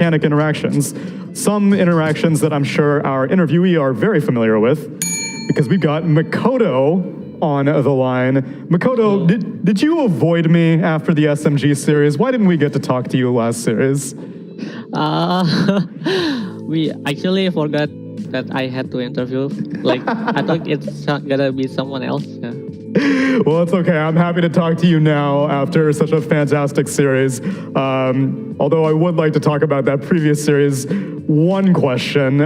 mechanic interactions. Some interactions that I'm sure our interviewee are very familiar with, because we've got Mikoto on the line. Mikoto, did you avoid me after the SMG series? Why didn't we get to talk to you last series? We actually forgot that I had to interview. Like, I thought it's gonna be someone else. Yeah. Well, it's okay. I'm happy to talk to you now after such a fantastic series. Although I would like to talk about that previous series. One question.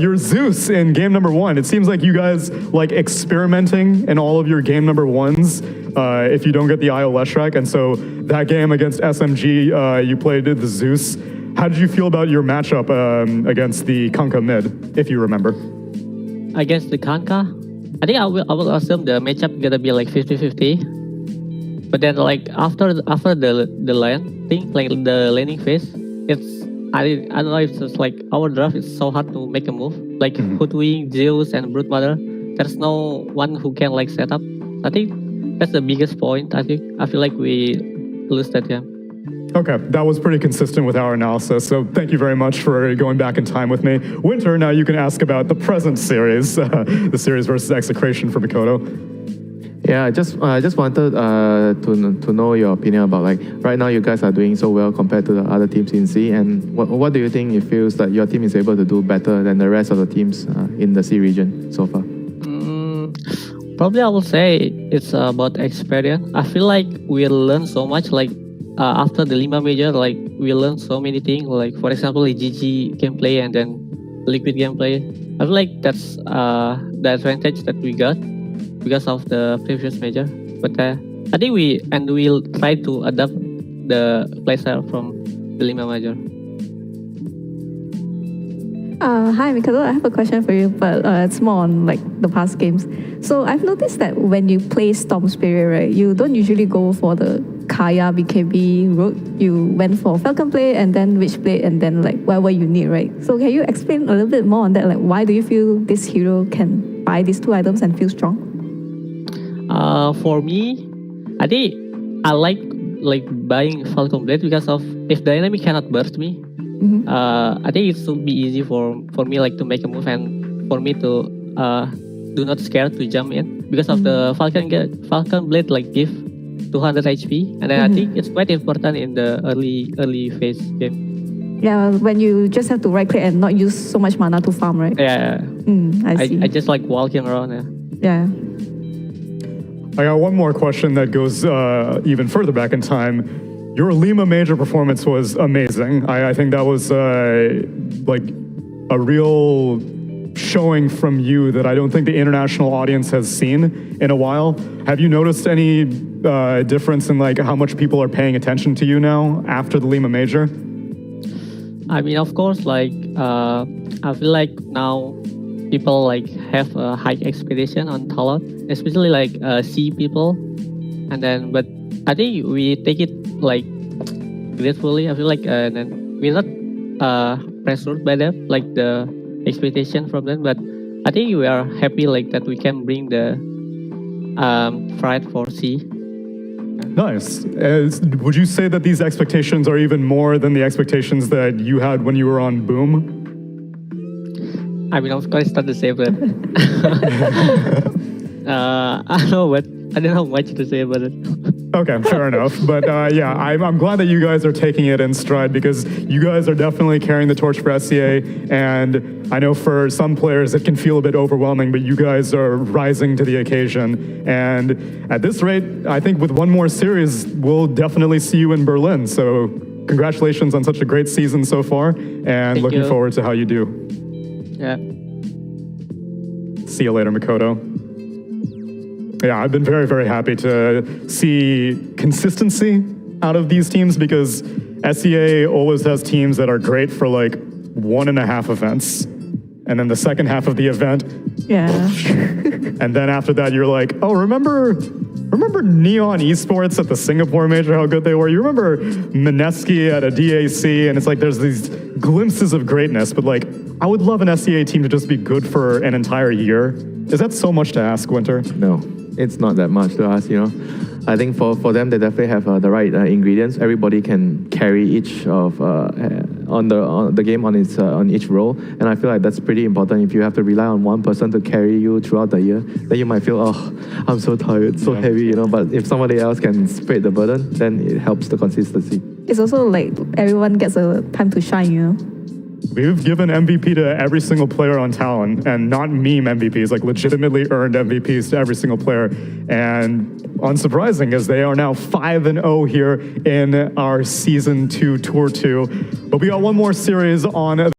Your Zeus in game number 1. It seems like you guys like experimenting in all of your game number 1s if you don't get the hOlyhexOr. And so that game against SMG, you played the Zeus. How did you feel about your matchup against the Kanka mid, if you remember? Against the Kanka? I think I will assume the matchup gonna be like 50-50. But then like after the lane thing, like the laning phase, it's I don't know if it's like our draft is so hard to make a move. Like Hoodwing, Zeus and Brood Mother, there's no one who can like set up. I think that's the biggest point. I feel like we lose that game. Okay, that was pretty consistent with our analysis, so thank you very much for going back in time with me. Winter, now you can ask about the present series, the series versus Execration for Mikoto. Yeah, I just wanted to know your opinion about, like, right now you guys are doing so well compared to the other teams in C, and what do you think it feels that your team is able to do better than the rest of the teams in the C region so far? Probably I will say it's about experience. I feel like we learn so much, like after the Lima Major, like we learned so many things, like for example the GG gameplay and then Liquid gameplay. I feel like that's the advantage that we got because of the previous major. But I think we'll try to adapt the playstyle from the Lima Major. Hi Mikoto, I have a question for you, but it's more on like the past games. So I've noticed that when you play Storm Spirit, right, you don't usually go for the Kaya BKB route. You went for Falcon play and then Witchblade and then like whatever you need, right? So can you explain a little bit more on that? Like why do you feel this hero can buy these 2 items and feel strong? For me, I think I like buying Falcon Blade because of if the enemy cannot burst me, I think it should be easy for me like to make a move and for me to do not scare to jump in because of the Falcon Blade like give 200 HP and then I think it's quite important in the early phase game. Yeah, when you just have to right click and not use so much mana to farm, right? Yeah. I see. I just like walking around. Yeah. I got one more question that goes even further back in time. Your Lima Major performance was amazing. I think that was like a real showing from you that I don't think the international audience has seen in a while. Have you noticed any difference in like how much people are paying attention to you now after the Lima Major? I mean, of course, like I feel like now people like have a high expectation on Talon, especially like C people, and then but I think we take it like gratefully. I feel like and then we're not pressured by them, like the expectation from them, but I think we are happy like that we can bring the pride for C. Nice. Would you say that these expectations are even more than the expectations that you had when you were on Boom? I mean, of course, it's not the same, but I don't know what I don't know much to say about it. Okay, fair enough. But yeah, I'm glad that you guys are taking it in stride because you guys are definitely carrying the torch for SCA. And I know for some players it can feel a bit overwhelming, but you guys are rising to the occasion. And at this rate, I think with one more series, we'll definitely see you in Berlin. So congratulations on such a great season so far, and Thank looking you. forward to how you do. Yeah. See you later, Mikoto. Yeah, I've been very, very happy to see consistency out of these teams because SEA always has teams that are great for like 1.5 events. And then the second half of the event, Yeah. and then after that, you're like, oh, remember Neon Esports at the Singapore Major, how good they were? You remember Mineski at a DAC? And it's like there's these glimpses of greatness, but like, I would love an SEA team to just be good for an entire year. Is that so much to ask, Winter? No, it's not that much to ask, you know. I think for them, they definitely have the right ingredients. Everybody can carry each of on the game on its on each role, and I feel like that's pretty important. If you have to rely on one person to carry you throughout the year, then you might feel, oh, I'm so tired, so heavy, you know. But if somebody else can spread the burden, then it helps the consistency. It's also like everyone gets a time to shine, you know. We've given MVP to every single player on Talon, and not meme MVPs, like legitimately earned MVPs to every single player. And unsurprising, as they are now 5-0 here in our Season 2 Tour 2. But we got one more series on